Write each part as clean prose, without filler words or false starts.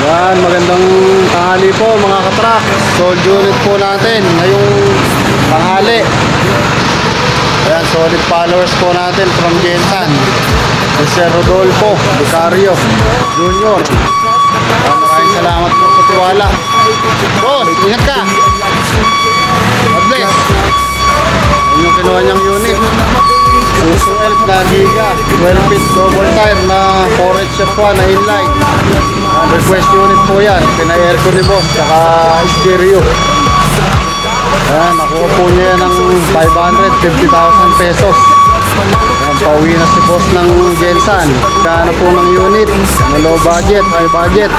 Yan, magandang tanghali po mga katrack. Sold unit po natin ngayong tanghali. Ayan, solid followers po natin from Gensan. Mr. Rodolfo Vicario Jr. Maraming salamat po sa tiwala. Boss, ingat ka. God bless. Ayun yung kinuha niyang unit. Suso Elf na Giga 12 feet double tire na 4H1 na inline. Request unit po yan. Pina-aircon ni boss saka stereo. Ayan, nakuha po niya ng 550,000 pesos. Ayan, pauwi na si boss ng Gensan. Kano po ng unit na low budget, high budget.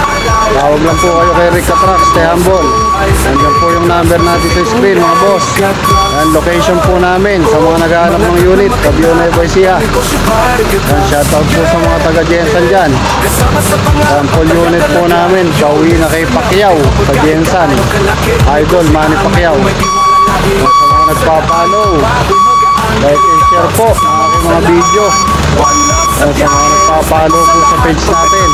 Tawag lang po kayo kay Rick Trucks, Tehambol. Nandiyan po yung number natin sa screen mga boss. Ayan, location po namin sa mga naghahanap ng unit, Cabio Nueva Ecija. Ayan, shoutout po sa mga taga Gensan dyan. Ayan, full unit po namin. Pauwi na kay Pacquiao sa Gensan. Idol Manny Pacquiao. Sa mga nagpapalo, like and share po ang aking mga video. Sa mga nagpapalo po sa page natin.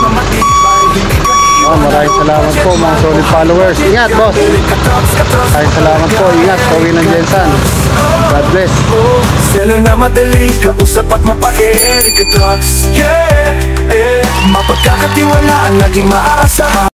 Maraming salamat po mga solid followers. Ingat boss. Maraming salamat po. Ingat. Pauwi ng Gensan. God bless. Sila na madali, kausap at mapait. Trucks, yeah, yeah. Mapagkakatiwalaan, naging maasa.